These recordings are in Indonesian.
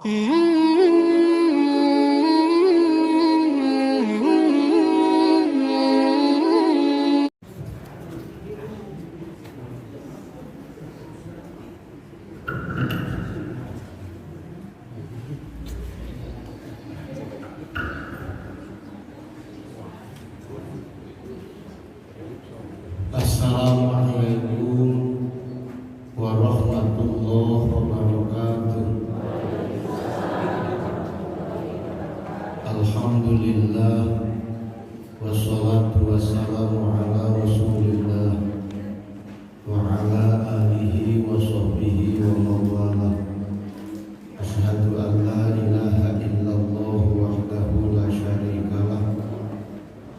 Assalamualaikum warahmatullahi wabarakatuh. Alhamdulillah wassalatu wassalamu ala Rasulillah wa ala alihi wa sahbihi wa mawalah. Asyhadu an la ilaha illallah wahdahu la syarikalah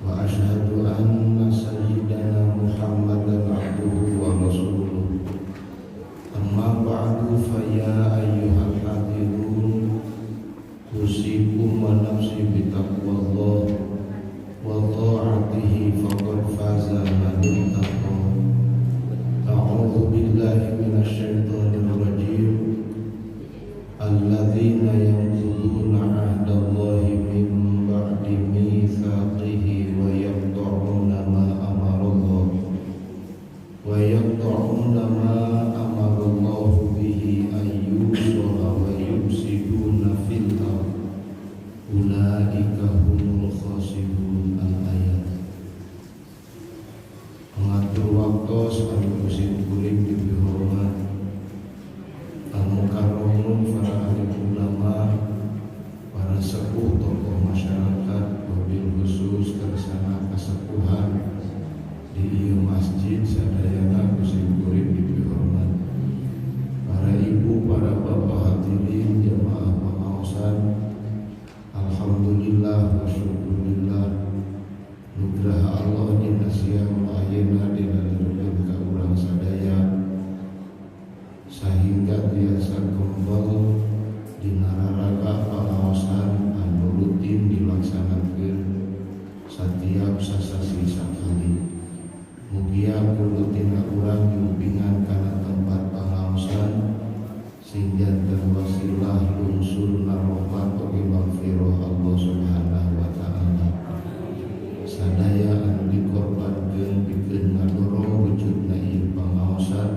wa asyhadu anna sayyidana Muhammadan abduhu wa rasuluh. Amma ba'du fa ya ayyuhal hadirun usikum wa nafsi bitaqwallah wa ta'atihi faqad faza man ittaqa. A'udzu billahi minasyaitonir rajim. Alladzina yanquduna 'ahdallahi min ba'di mitsaqihi wa yaqta'una ma amarallah bihi an yusala wa yufsiduna fil ardh ulaika humul khasirun. Al-ayat. Mengatur waktu sekali musim kuring dihormat al-mukarramun para alim ulama, para sepuh tokoh masyarakat, wabil khusus kersana kesepuhan di ieu masjid sadayana musim kuring dihormat, para ibu, para bapak hadirin jemaah pengaosan. Alhamdulillah wa syukurillah nugraha Allah dina siang ayeuna dina direukeun ka urang sadaya sehingga biasa kembal dina raraga pengaosan anu rutin dilaksanakeun setiap sasasi sakali. Mugia kulo tina urang yumpingan kana tempat pengaosan sing janten wasilah lungsurna rahmat oge maghfirah Allah Subhanahu wa taala. Sadaya anu dikorbankeun pikeun ngadorong wujudna ieu pangaosan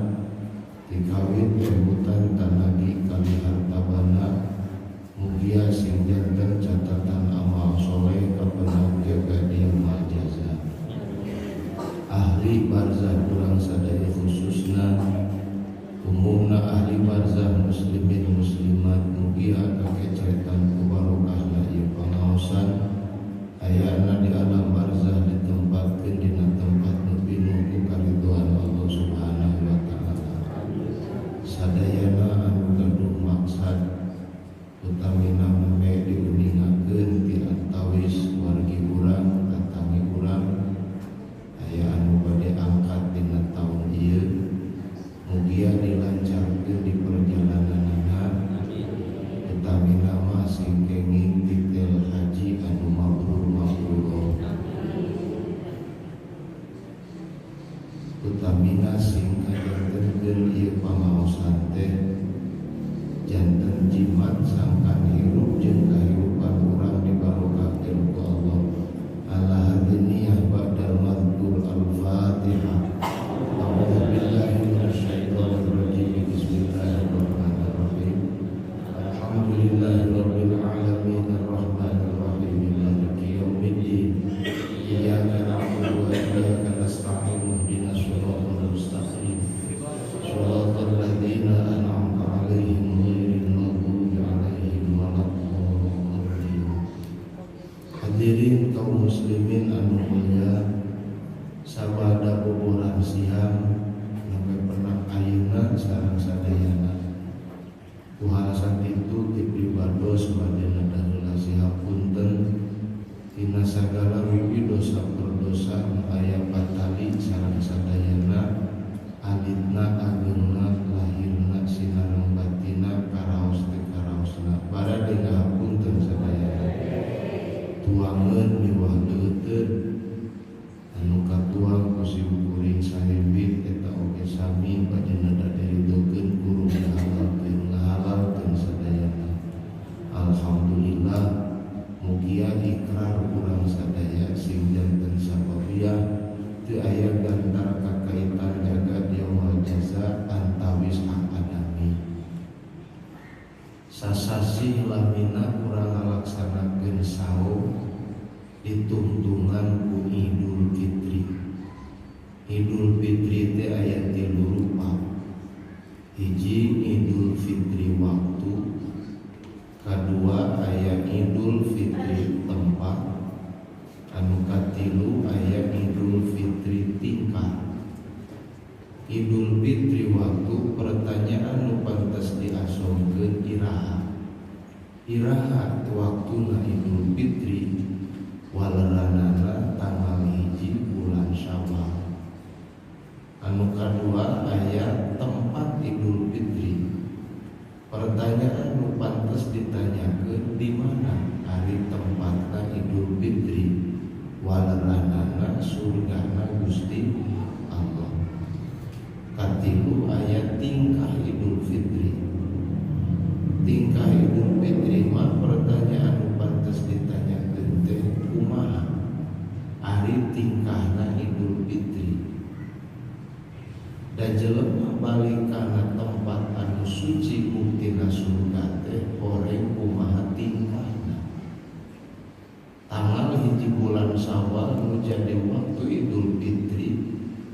dikawin rebutan tanagi kali hartabana. Mugia sing janten catatan amal soleh kapenang jaga dia majaza. Ahli barzah urang sadaya khususna umumna ahli barzah muslimin muslimat, mugia kakecetan kubarokahna ieu pangaosan ayana di alam barzah ditempatkeun dina tempat nu pinuh karidhoan Allah Subhanahu wa taala. Sadayana anu gaduh maksad utamina meme diuningakeun ti antawis wargi urang katangi urang aya anu bade angkat dina taun ieu. Mugia dilancarkeun di perjalananna, utamina mah sing kenging titel haji anu mabrur. Utamina sing kajantenkeun ieu pangaosan teh janten jimat sangkan hirup jeung kahirupan urang dibarokahkeun ku Allah. Ala hadiniyah ba'dal madhkur al-Fatihah. A'udzu billahi minasyaitonir rajim. Bismillahirrahmanirrahim. Alhamdulillahirabbil alamin arrahmanir rahim maliki yaumiddin. Iyyaka na'budu wa iyyaka nasta'in ihdinas siratal mustaqim. Shiratal ladzina an'amta 'alaihim ghairil maghdubi 'alaihim waladdallin. Hadirin kaum muslimin anu mulia, sabada boboran siang sampai pernah ayeuna sareng sadayana kuhasa itu ti pribados badena daheula sihapunten tina sagala wiwi dosa perdosa nu aya patali sareng sadayana alitna ageungna lahirna sinareng batina karaos teh karaosna baraha ngahapunten sadayana tuangeun miwah leuteun anu katuang kusim kuring sahibit eta oge sami badena dadeukeun guru ngahalalkeun sadayana sasasi lamina kurang ngalaksanakeun saum ditungtungan ku Idul Fitri. Idul Fitri teh aya 3 rupa. Hiji Idul Fitri waktu, kadua aya Idul Fitri tempat, anu katilu aya Idul Fitri tingkah. Idul Fitri waktu pertanyaan nu pantes diasongkeun iraha. Iraha waktuna Idul Fitri waleranana tanggal 1 bulan Syawal. Anu kadua aya tempat Idul Fitri. Pertanyaan nu pantes ditanyakeun di mana hari tempatna Idul Fitri waleranana surgana Gusti Allah. Katilu aya tingkah Idul Fitri. Tingkah Idul Fitri mah pertanyaan nu pantes ditanyakeun teh kumaha ari tingkahna Idul Fitri. Da jelema balik kana tempat anu suci buktina surga teh horeng kumaha tingkahna. Tanggal 1 bulan Syawal nu jadi waktu Idul Fitri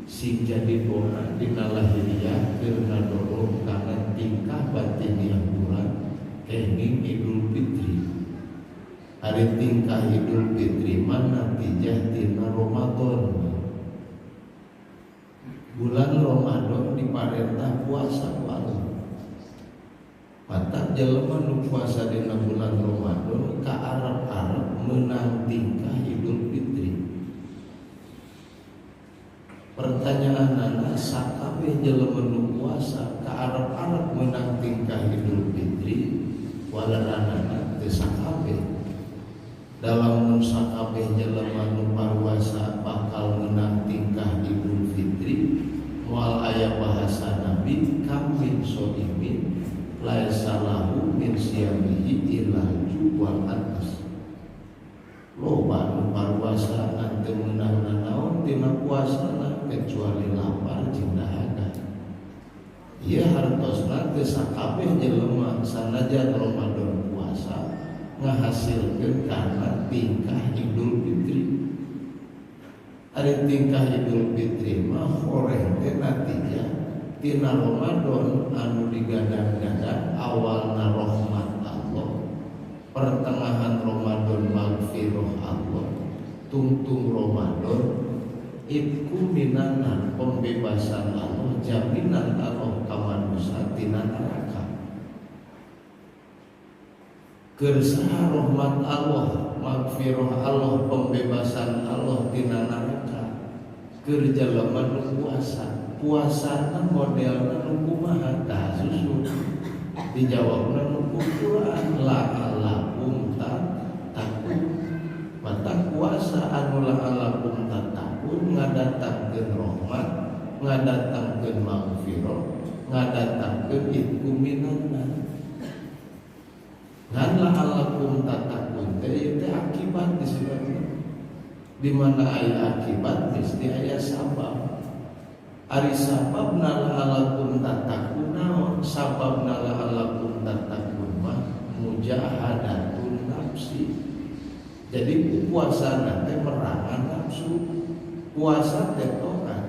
sing jadi doa dina lahiriah keur ngadorong kana tingkah batiniah bulan kenging Idul Fitri. Hari tingkah Idul Fitri mana natijah tina Ramadan. Bulan Ramadan diparentah puasa ku Allah. Matak jelema nu puasa dina bulan Ramadan ka Arab-Arab meunang tingkah Idul Fitri. Pertanyaanana sakabeh jelema nu puasa ka Arab-Arab meunang tingkah Idul Fitri waleranana teu sakabeh. Dalam sakabeh jelema nu puasa bakal meunang tingkah Idul Fitri moal aya bahasa Nabi kam min sholimin laisa lahu min siyamihi illa jubal atas. Loba nu puasa ante meunang nanaon tina puasana kecuali lapar jeung dahaga. Ieu hartosna teu sakabeh jelema sanajan Ramadan puasa ngahasilkeun kana tingkah Idul Fitri. Ari tingkah Idul Fitri mah horeng teh natijah tina Ramadan anu digadang-gadang awalna rahmat Allah, pertengahan Ramadan magfirah Allah, tungtung Ramadan itku minanan pembebasan Allah, jaminan Allah ka manusia tina neraka. Keur saha rahmat Allah, magfirah Allah, pembebasan Allah tina neraka. Keur jalema nu puasa, puasana modelna nu kumaha tah susu. Dijawabna nu Quran la'allakum tattaqun. Mata puasa anu la'allakum tattaqun ngadatangkeun rahmat, ngadatangkeun magfirah, ngadatangkeun itku minanan. Ngan la'allakum tattaqun teh akibat disebutna. Di mana aya akibat mesti aya sabab. Ari sababna la'allakum tattaqun naon? Sababna la'allakum tattaqun mah mujahadatun nafsi. Jadi puasa teh merangan nafsu. Puasa teh taat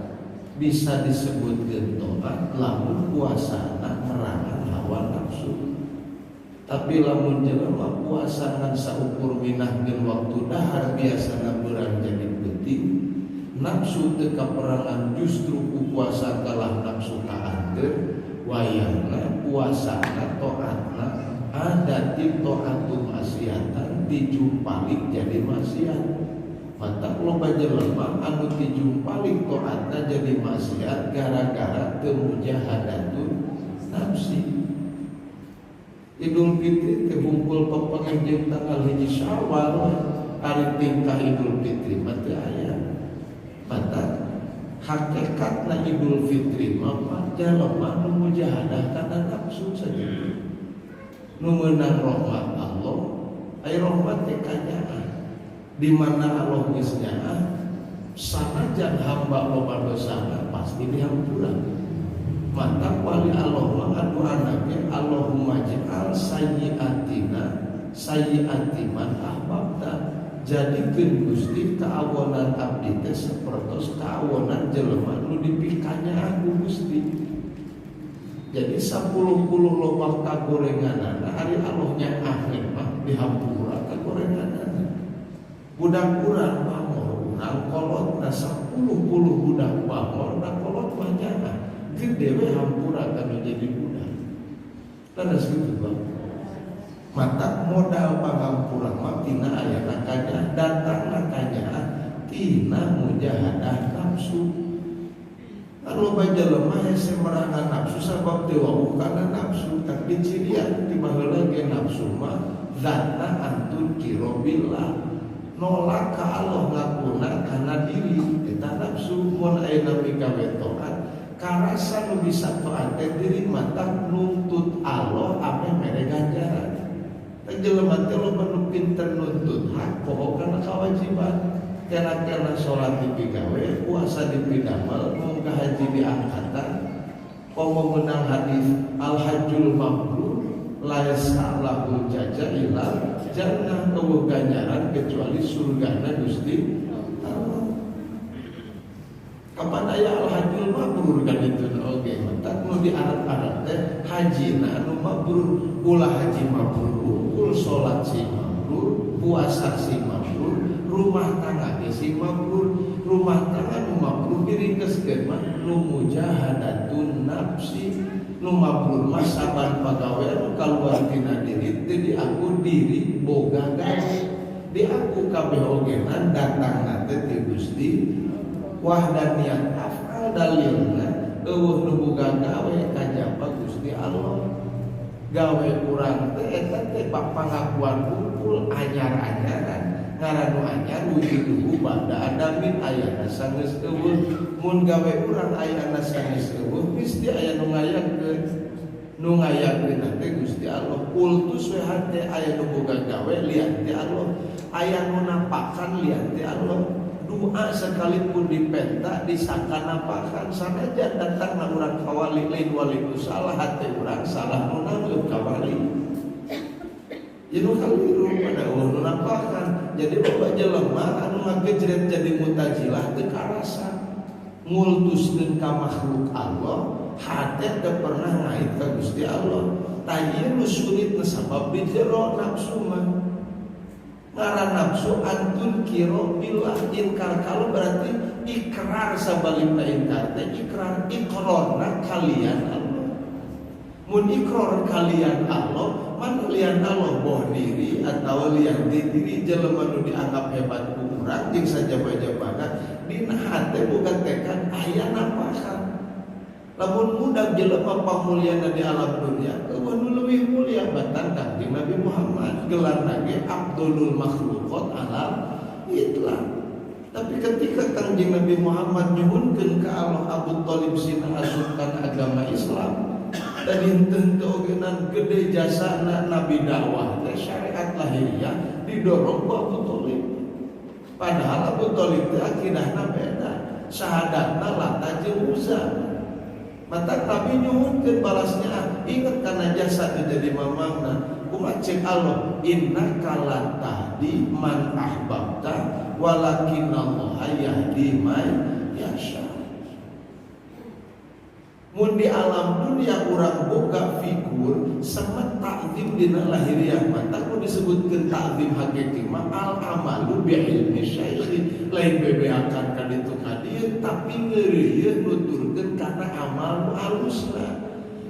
bisa disebutkeun taat lamun puasana merangan hawa nafsu. Tapi lamun jelema puasa ngan saukur minahkeun waktu dahar biasana beurang jadi penting, nafsu teu kaperangan justru ku puasa kalah nafsu kaanteur, wayahna puasana taatna ada ti taatu maksiatan dijumpalik jadi maksiat. Mata loba jelema anu dijumpalik taatna jadi maksiat gara-gara teu mujahadatun nafsi. Idul Fitri teh bungkul pepengen tanggal 1 Syawal hari tingkah Idul Fitri mah teu aya. Mata hakikatna Idul Fitri mah jalema nu mujahadah kana nafsu saja. Nu meunang rahmat Allah, ai rahmat teh kanyaan. Di mana Allah geus nyaah, sanajan hamba loba dosana pasti dihampura. Mata wali Allah anu anaknya Allahumma ja'al sayyi'atiman ahbabta. Jadi Gusti kaawonan abdi teh sapertos kaawonan jelema nu dipikanya aku Gusti. Jadi 10 loba kagorenganana ari Allahnya ahli mah dihampura kagorenganana. Budak urang pamor urang kolotna 10 budak pamor na kolot mah jangan gede we hampura kanu jadi budak. Terus gitu Bang. Mata modal pangampura mah tina aya nakanya datang nakanya tina mujahadah nafsu. Anu baca lemah hese merangan nafsu sabab teu wau kana nafsu tak dicirian di baheula ge nafsu mah zatna antun kirobillah nolak ka Allah ngakuna kana diri eta nafsu mun aya nabi gawe taat karasa nu bisa paate diri mata nuntut Allah ame mere ganjaran. Jelema teh loba nu pinter nuntut hak pokok kana kewajiban. Kira-kira sholat dipigawe, puasa dipidamel, mau haji diangkatan, mau menang hadis al-hajjul mabrur, la yas'alahu jaza ila jannah eueuh ganjaran kecuali surgana Gusti Allah. Kapan aya al-hajjul mabrur kan itu oge mata nu di Arab teh hajina anu mabrur, ulah haji mabrur, ul salat si mabrur, puasa si mabrur, rumah tangga si mabrur, rumah tangga nu mabrur diringkeskeun mah nu mujahadatun nafsi, nu mabrur mah saban pagawe anu kaluar tina diri teu diaku diri boga gawe, diaku kabeh ogenan datangna teh ti Gusti wahdaniyat afal dalilna eueuh nu boga gawe kajaba Gusti Allah. Gawe urang teh eta teh pangakuan kumpul anyar-anyaran ngaranu anyar wujuduhu ba'da adamin ayana sanes eueuh mun gawe urang ayana sanes eueuh mesti aya nu ngayakeun teh Gusti Allah. Kultus we hate aya nu boga gawe liat ti Allah, aya nu napakan liat ti Allah. Doa sekalipun dipenta disangka napakan sanajan datangna urang kawali lain wali nu salah hate urang salah nu nangeup kawali. Jadi kaliru pada ulun nampakan. Jadi loba jelema anu ngagejret jadi mutajilah teu karasa ngultuskeun ka makhluk Allah, hate teu pernah ngait ka Gusti Allah. Tah ieu nu sulit sabab di jero nafsu mah. Ngaran nafsu antun kiro billah inkar kalau berarti ikrar sabalina inkar teh ikrar iqrarna kalian Allah. Mun ikrar kalian Allah mana lian Allah boh diri atau lian diri jelema nu dianggap hebat ku urang jeung sajaba-jabana dina hate boga tekad aya napakan. Lamun mudah jelema pamulyana di alam dunia eueuh nu leuwih mulia batan Kanjeng Nabi Muhammad gelarna ge Abdulul Makhluqat alam Islam. Tapi ketika Kanjeng Nabi Muhammad nyuhunkeun ka Allah Abu Thalib sina asupkan agama Islam dan henteu ogenan gede jasana Nabi dakwah teh syariat lahiriah didorong ku Abu Thalib. Padahal Abu Thalib teh akidahna beda, syahadatna Lata jeung Uzza. Mata Nabi nyuhunkeun balasnya ingat kana jasa jadi mamangna kumaha cek Allah innaka la tahdi man ahbabta walakinallaha yahdi man yasha. Mun di alam dunia urang boga figur sama ta'zim dina lahiriah mata ku disebutkeun ta'zim hakiki mah al amalu bi ilmi syaikhi lain bebeakan ka ditu ka dieu tapi ngeureuyeun nuturkeun kana amal nu alusna.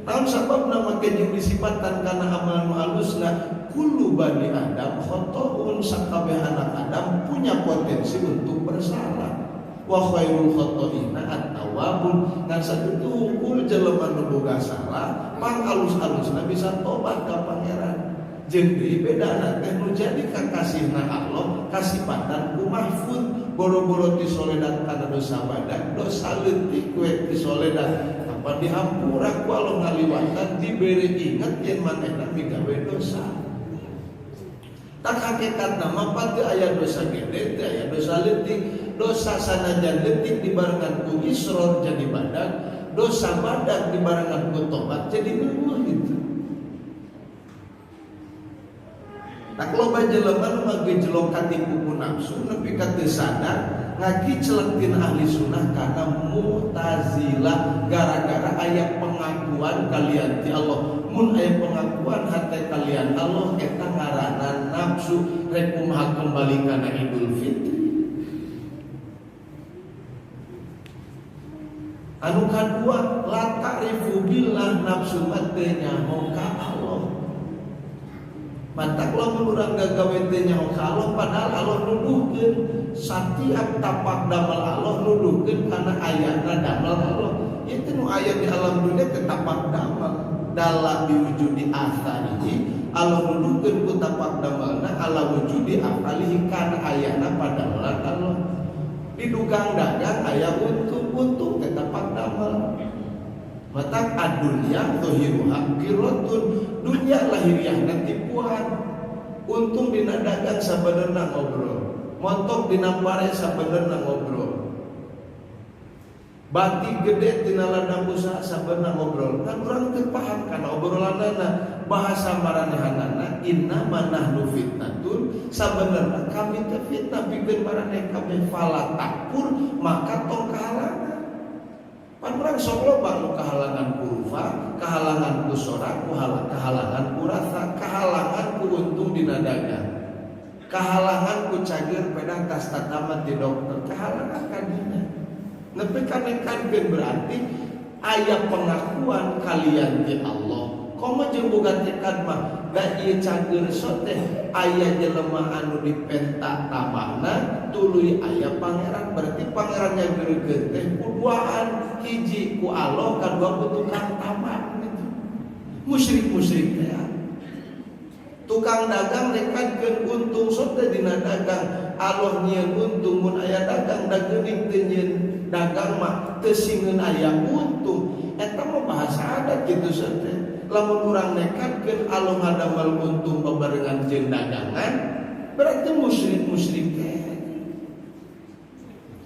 Naon sababna make jeung disifatan kana amal nu alusna kullu bani Adam khata'un sakabeh anak Adam punya potensi untuk bersalah. Wa khairul khata'ina at-tawwabun dan sakitu unggul jelema nu boga salah pang alus-alusna bisa tobat ka pangeran. Jeung deui bedana teh nu jadi kakasihna Allah kasipatan ku mahfud boro-boro ti soledat kana dosa badan dosa leutik we ti soledat apa dihampura ku Allah ngaliwatan dibere inget yen manehna migawe dosa. Tak hakikat nama pati aya dosa gede teh aya dosa leutik. Dosa sanajan leutik dibarengan ku isror jadi badan, dosa badan dibarengan ku tobat jadi leuwih gitu. Tak loba jelema nu ngagejlok ka tipu nafsu nepi ka teu sadar ngagicelekin ahli sunnah kana Mu'tazilah gara-gara aya pengakuan kalian ti Allah. Mun aya pengakuan hate kalian Allah eta ngaranna nafsu rek kumaha kembali kana Idul Fitri. Anu kadua la ta'rifu billah nafsu mate nyaho ka Allah. Mata kalau urang gagawe teh nyaho ka Allah padahal Allah nuduhkeun satiap tapak damel Allah nuduhkeun kana ayatna damel Allah. Itu nu aya di alam dunia teh tapak damel dalam diwujudi asalihi Allah nuduhkeun ku tapak damelna ala wujudi afalihi kana ayatna padamelan Allah. Di dugang dagang aya untung teh tapak damel. Matak adunya zahiruha qirotun dunya lahiriahna tipuan. Untung dina dagang sabenerna ngobrol, montok dina pare sabenerna ngobrol, bati gede tina ladang usaha sabenerna ngobrol. Kan urang teu paham kana obrolanana bahasa maranehanana inna manahnu fitnatun sabenerna kami teh fitnah pikeun maraneh kabeh fala takfur maka tong kahalangan. Pan urang sok loba nu kahalangan ku rufa, kahalangan ku sorak, kahalangan ku rasa, kahalangan ku untung dina dagang, kahalangan ku cager pedah tas tatamat di dokter, kahalangan kadina. Nepi kanekankeun berarti aya pengakuan kalian di Allah. Komo jeung boga tekad mah da ieu cager teh aya jelema anu dipenta tamahna tuluy aya pangeran, berarti pangeran yang geuregeun teh kuduaan, hiji ku Allah, kadua ku tukang tamah gitu. Musyrik teh. Tukang dagang nekadkeun untung sote dina dagang, Allah nyieun untung mun aya dagang da geuning teu nyieun dagang mah teu singeun aya untung. Eta mah bahasa adat kitu sote. Lamun urang nekadkeun Allah ngadamel untung bebarengan jeung dagangan, berarti musyrik teh.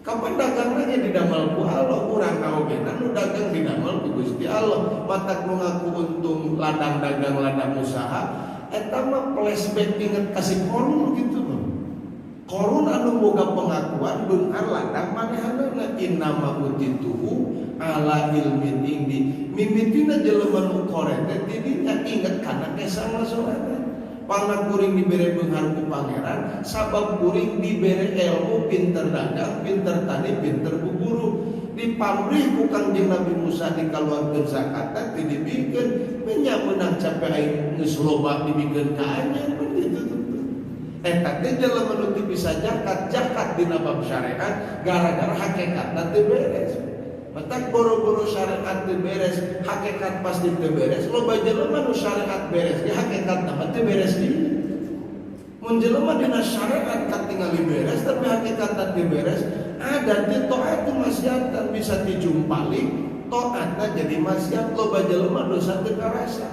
Kapan dagangna didamel ku Allah, urang kaogena nu dagang didamel ku Gusti Allah. Matak nu ngaku untung ladang dagang ladang usaha, eta mah flashback inget kasih korun gitu mah. Korun anu boga pengakuan beunghar ladang manehanana innama utituhu ala ilmin indi. Mimitina jelema nu korek teh tidinya inget kana kesang masolana. Pangna kuring dibere beunghar ku pangeran, sabab kuring dibere ilmu pinter dagang, pinter tani, pinter buburu. Dipamrih ku Kangjeng Nabi Musa dikaluarkeun zakat teh dibikeun nya meunang capek aing geus loba dibikeun ka anyar begitu. Eta teh jelema nu teu bisa zakat dina bab syariat gara-gara hakikatna teu beres. Matak boro-boro syariat teu beres, hakikat pasti teu beres. Loba jelema nu syariat beres, ge hakikatna mah teu beres deui. Mun jelema dina syariat katingali beres tapi hakikatna teu beres, ada di taat maksiatan bisa dijumpali, taatna jadi maksiat. Loba jelema dosa teu karasa.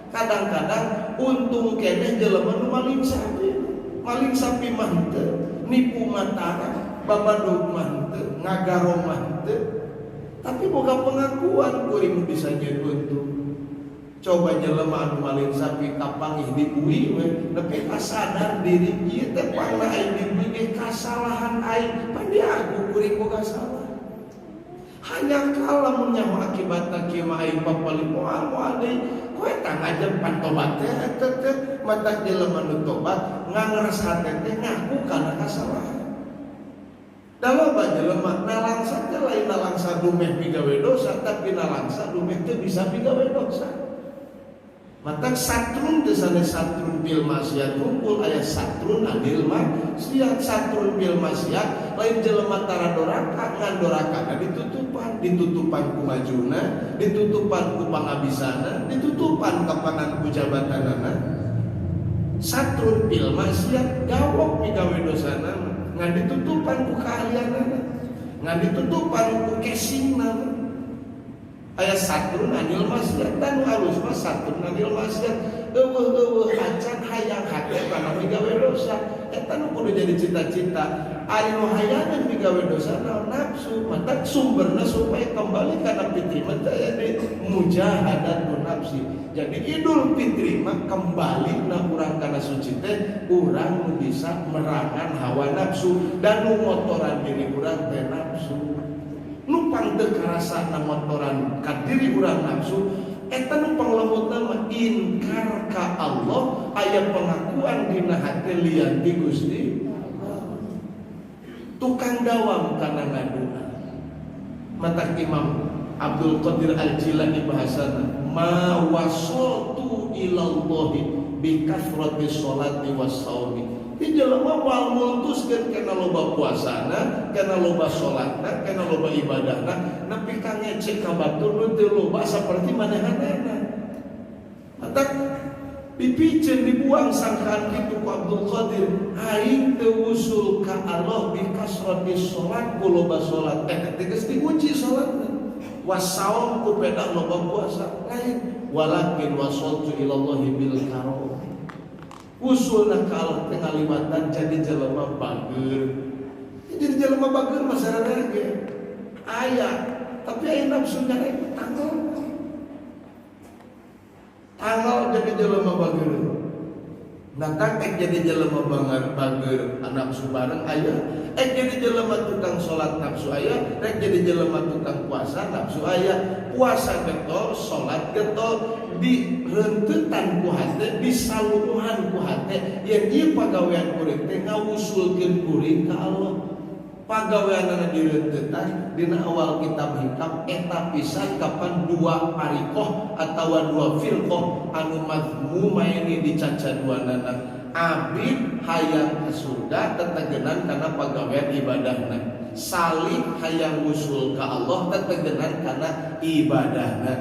Kadang-kadang untung keneh jelema nu maling sapi mah teu, nipu mantara, babadog mah teu, ngagaro mah teu. Tapi boga pengakuan kuring bisa jadi untung. Coba jelema anu maling sapi kapangih diuwi we nepi ka sadar diri ieu teh pangna aing dibeuki kasalahan aing, pandi aku kuring boga salah. Hanya kala mun nyaho akibatna kieu mah aing papali moal deui, koe tang aja pantobat teh mata jelema nu tobat ngangres hate teh ngaku kana kasalahan. Dalam jelema nalangsa teh lain nalangsa dumeh pigawe dosa, tapi nalangsa dumeh teu bisa pigawe dosa. Mata satrun teu sanes satrun bil maksiat kumpul aya satrun anil maksiat. Satrun bil maksiat lain jelema tara doraka, ngan dorakana ditutupan ku majuna, ditutupan ku pangabisana, ditutupan kapanan ku jabatanana. Satrun bil maksiat gawok pigawe dosana, ngan ditutupan ku keahlianana, ngan ditutupan ku casingna. Aya satrun anil maksiat dan halus mah satrun anil maksiat. Eueuh acan hayang hate kana migawe dosa. Eta nu kudu jadi cita-cita. Ari nu hayangan migawe dosa naon nafsu, mata sumberna supaya kembali kana fitri mah teh mujahadatun nafsi. Jadi Idul Fitri mah kembali na urang kana suci teh urang nu bisa merangan hawa nafsu dan nu motoran diri urang teh nafsu. Nu pangteu karasa na motoran ka diri urang nafsu eta nu panglembutna mah inkar ka Allah, aya pengakuan dina hate lian di Gusti. Tukang dawam kana ngaduna. Mata Imam Abdul Qadir Al-Jilani bahasana, ma wasaltu ilallahi bi kathrati sholati was shaumi. Di jelema moal multuskeun kana loba puasana, kana loba salatna, kana loba ibadahna, nepi ka ngecek ka batur nu teu loba saperti manehanana. Mata dipicen dibuang sangkaan kitu ku Abdul Qadir, aing teu usul ka Allah bi kasrati sholat ku loba salat, geus diuji salatna. Wasaum ku beda loba puasa lain, walakin wasaltu ilallahi bil karom. Usulna ka Allah teh ngaliwatan jadi jelema bageur. Jadi jelema bageur mah sarana ge aya, tapi aya nafsu nyarek tanggal jadi jelema bageur. Natang jadi jelema bageur nafsu bareng aya, jadi jelema tukang salat nafsu aya, jadi jelema tukang puasa nafsu aya. Puasa getol, salat getol, direnteutan ku hate, disaluruhan ku hate, yang ieu pagawean kuring teh ngawusulkeun kuring ka Allah. Pagaweanana direnteutan dina awal kitab hikam eta pisan kapan dua parikoh atawa dua firqoh anu mazmumaini dicacaduanana. Abid hayang ke surga tetegenan karena pagawean ibadahna, salih hayang usul ka Allah tetegenan karena ibadahna.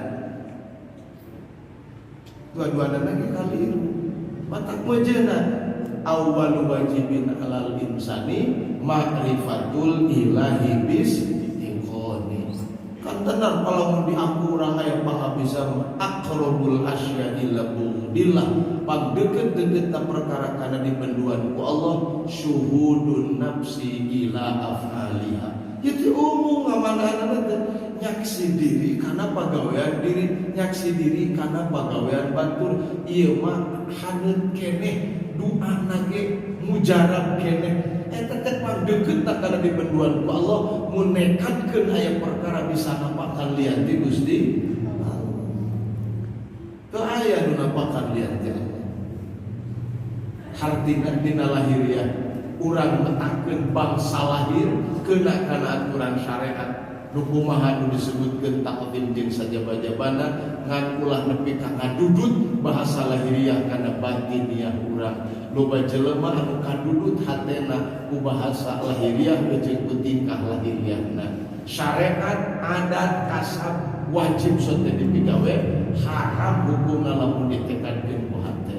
Dua-duana lagi kali matak mejena awwalu wajibin alal insani ma'rifatul ilahi bis iqoni. Kan tenan kalau dianggu urang aya pangabisa aqrabul asya illa budillah, pagdeukeut-deukeutna perkara kana dibenduan ku Allah syuhudun nafsi ila afaliha. Jadi umum ngamanana teh nyaksi diri kana pagawean diri, nyaksi diri kana pagawean batur. Ieu mah haneut keneh doana ge mujarab keneh. Eta teh pagdeukeutna kana dibenduan ku Allah mun nekatkeun aya perkara bisa nampakan lian ti Gusti Allah. Teu aya nu nampakan lian ti Allah. Hartina dina lahiriah urang metakeun bangsa lahir keuna kana aturan syariat nu kumaha nu disebutkeun taqdim jeung sajaba-jabana ngan ulah nepi ka ngadudut bahasa lahiriah kana batiniah urang. Loba jelema anu kadudut hatena ku bahasa lahiriah jeung ku tingkah lahiriahna. Syariat, adat, kasab wajib sote dipigawe, haram hukumna lamun ditekadkeun ku hate.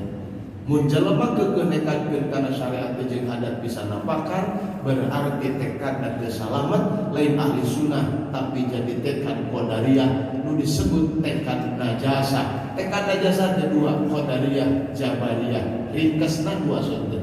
Mun jelema keukeuh nekadkeun kana syariat jeung adat bisa nampakan, berarti tekad dan selamat lain ahli sunnah tapi jadi tekad qadariyah nu disebut tekad najasa. Tekad najasa ada dua, qadariyah, jabariyah. Ringkasna dua sote.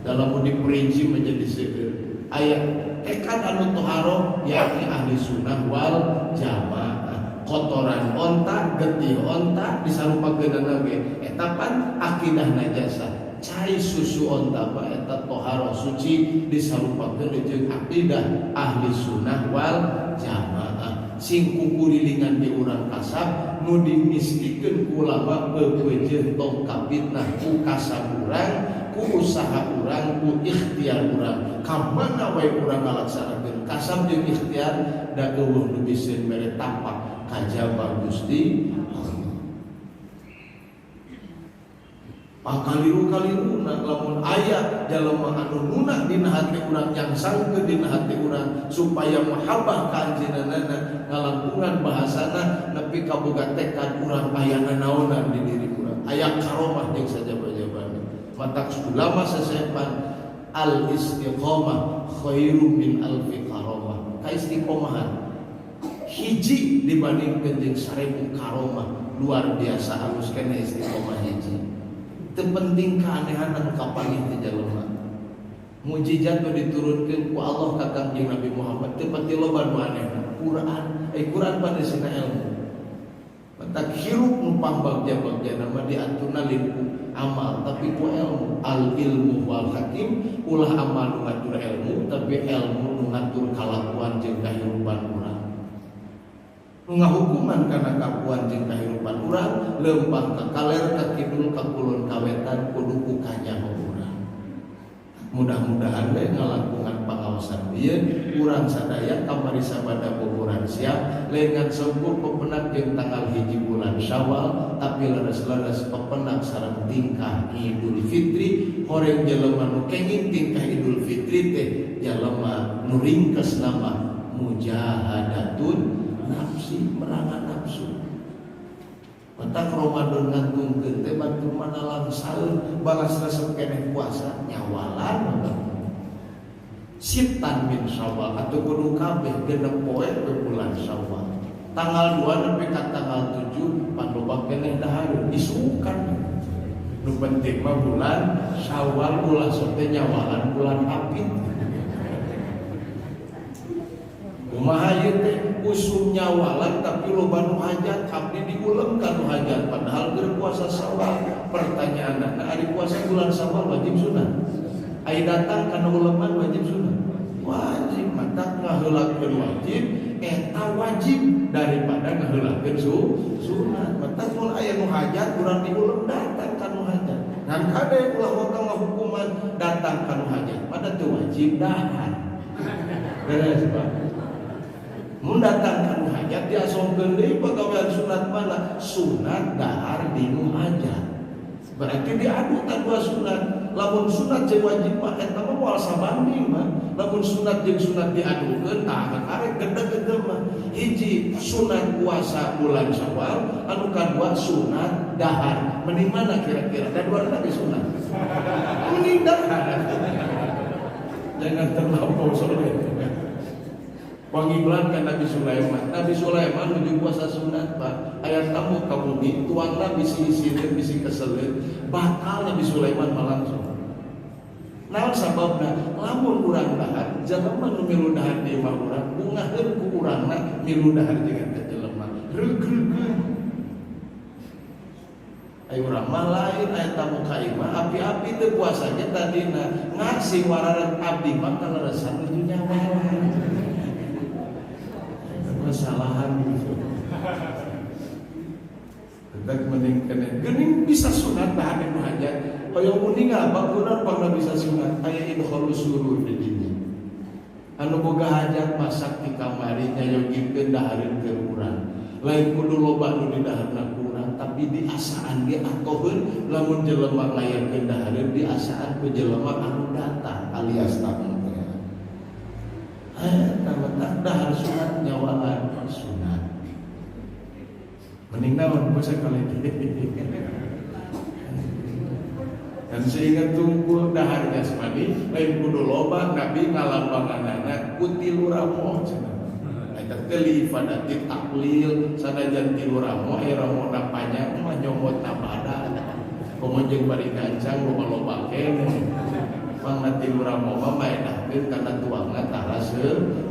Dalam diperinci menjadi seueur. Aya tekad anu toharoh yakni ahli sunnah wal jamaah. Kotoran onta, getih onta disarupakeunana ge eta pan akidah najasa. Cai susu onta ba eta toharoh suci disarupakeun jeung akidah ahli sunnah wal jamaah. Sing kukurilingan di urang kasab nu dimistikeun ku ulama beukeujeuh tong kapitnah ku kasab urang, ku usaha urang, ku ikhtiar urang. Kamana wae urang ngalaksanakeun kasab jeung ikhtiar da eueuh nu biseun mere tampak kajaba Gusti Allah. Pakaliru-kaliruna lamun aya jalema anu nuna dina hati urang yang sangkeun dina hati urang supaya mahabbah ka anjeunna ngalangkungan bahasana nepi ka boga tekad urang aya nanaonan di diri urang, aya karomah jeung sajaba-jabana. Matak ulama sasepan al istiqomah khairum min alfi karomah. Ka istiqomahan hiji dibandingkeun jeung 1000 karomah, luar biasa halus kena istiqomah hiji. Teu penting keanehan anu kapangih ti jalema. Mujizat nu diturunkeun ku Allah ka Kangjeng Nabi Muhammad teu pati loba nu anehna. Quran padesina ilmu. Matak hirup nu pambagja-bagjana mah diaturna lin amal tapi ku ilmu. Al ilmu wal hakim, ulah amal nu ngatur ilmu tapi ilmu nu ngatur kalakuan jeung kahirupan urang. Nu ngahukuman kana kalakuan jeung kahirupan urang leumpah ka kaler ka kidul ka kulon ka wetan kudu ku kanyaho urang. Mudah-mudahan we ngalakungan pangaosan ieu urang sadaya kamari sabada boboran siap lengan seukur pepenak jeung tanggal 1 bulan Syawal tapi leres-leres pepenak sareng tingkah Idul Fitri horeng jelema nu kenging tingkah Idul Fitri teh jelema nu ringkes nama mujahadatun nafsi merangan nafsu. Matak Ramadan ngantungkeun teh bantu mana langsaeun balas resep keneh puasa nyawalan. Sitan min Syawal atau kudu kabeh genep poe bulan Syawal. Tanggal 2 nepi ka tanggal 7 panloba keneh dahareun isukan. Nu penting mah bulan Syawal ulah sok teh nyawalan bulan Apit. Kumaha ieu teh usum nyawalan tapi loba nu hajat abdi diulem ka nu hajat padahal keur puasa Syawal. Pertanyaanna ari puasa bulan Syawal wajib sunat. Ai datang kana uleman wajib sunat. Wajib matak ngaheulakeun wajib eta wajib daripada ngaheulakeun sunat. Matak mun aya nu hajat urang diulem datang ka nu hajat. Ngan kade ulah waktu hukuman datang ka nu hajat pada teu wajib dahar. Beres Pak. Mun datang ka nu hajat diasongkeun deui pagawean sunat mana? Sunat dahar di nu hajat. Berarti diadu tanpa sunat. Lamun sunat jeung wajib mah eta mah moal sabanding mah. Lamun sunat jeung sunat diadukeun tah karek gede-gede mah. Hiji sunat puasa bulan Syawal, anu kadua sunat dahar. Mending mana kira-kira? Da duana ge sunat. Mending dahar. Jangan terlampau soleh. Pangiblan kan Nabi Sulaiman. Nabi Sulaiman menuju puasa sunat Pak. Ayat tamu kabumi tuangna bisi-bisi bisi keseleun. Bakal Nabi Sulaiman langsung. Naon sababna? Lamun urang dahar, jelema nu milu dahar di imah urang, bungaheun ku urangna milu dahar jeung eta jelema. Reug-reugeun. Ayo urang mah lain aya tamu ka imah, api-api teu puasanya tadina ngasih wararan abdi mah kaleresan nuju nyawalan. Kesalahan gitu. Tetap mending kena geuning bisa sunat dahar nu hajat. Hoyong uningal bagunan pangna bisa sunat aya idkhul surur di dinya. Anu boga hajat masak di kamari nyayogikeun dahareun keur urang. Lain kudu loba nu di daharna urang tapi diasaan ge atoheun lamun jelema ngayakeun dahareun diasaan ku jelema anu datang alias tamu. Tak dahar sunat nyawalan sunat. Mending naon puasa kali ini. Dan sehingga tunggu dahar jasmani lain kudu loba Nabi ngalambanganana ku tilu ramo cenah. Eta teh li ifadati taklil sanajan tilu ramo ramona panjang mah nyomot nabada. Komo jeung bari gancang loba-loba keneh. Mangna tilu ramo mah maedahkeun kana tuangna tara seueur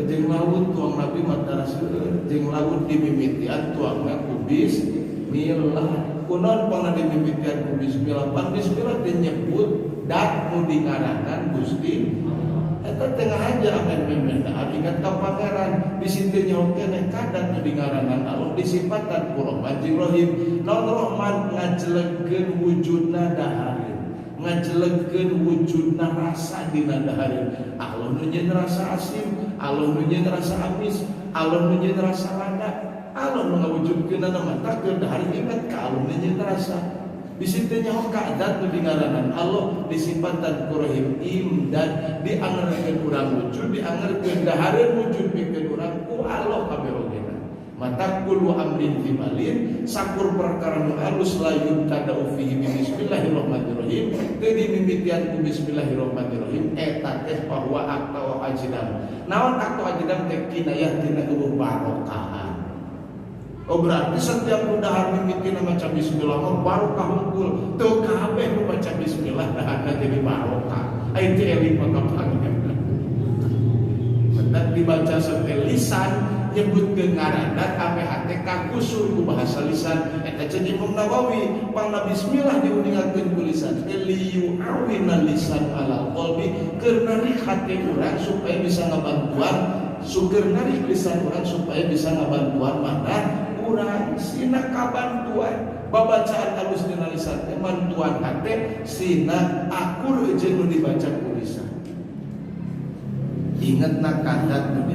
jeung laut tuang Nabi mah tara seueur jeung laut dimimitian tuangna ku bismillah. Kunaon pangna dimimitian ku bismillah? Pan bismillah dinyebut dat nu dingaranan Gusti. Eta tengah aja akan memenda ingat ka pangeran di situ nyaho keneh kadat nu dingaranan Allah disifatan ku Rahman jeung Rahim. Naon Rahman ngajlegkeun wujudna dahareun. Ngajlegkeun wujudna rasa dina dahareun. Allah nu nyeun rasa asim, Allah nu nyeun rasa amis, Allah nu nyeun rasa lada. Allah nu ngawujudkeun mah tak keur dahar ingat ka Allah nu nyeun rasa. Di situ nyaho kadat nu dingaranan Allah disifatan ku Rahim imdad diangerkeun urang wujud diangerkeun dahareun wujud pikeun urang ku Allah kabeh ogena. Mata kulu amrin timalin sakur perkara nu alus layun tadau fihi bismillahirrahmanirrahim teu dimimitian ku bismillahirrahmanirrahim eta teh bahwa akta ajdam. Naon akta ajdam teh kinayah tina eueuh barokahan. Oh berarti setiap nu dahar mimitina maca bismillah mah barokah hungkul. Teu kabeh nu maca bismillah daharna jadi barokah. Ai teh eling pakapangan. Mentak dibaca sampai lisan nyebut ke ngaranna kabeh hate kaku usul ku bahasa lisan eta jeung Imam Nawawi pangna bismillah diuningakeun ku lisan liyu awina lisan ala qalbi keur narik hati urang supaya bisa ngabantuan suger narik lisan urang supaya bisa ngabantuan mana urang sina kabantuan babacaan halus dina lisan teh mantuan hate sina akur jeung nu dibaca ku lisan. Ingatna kandat nu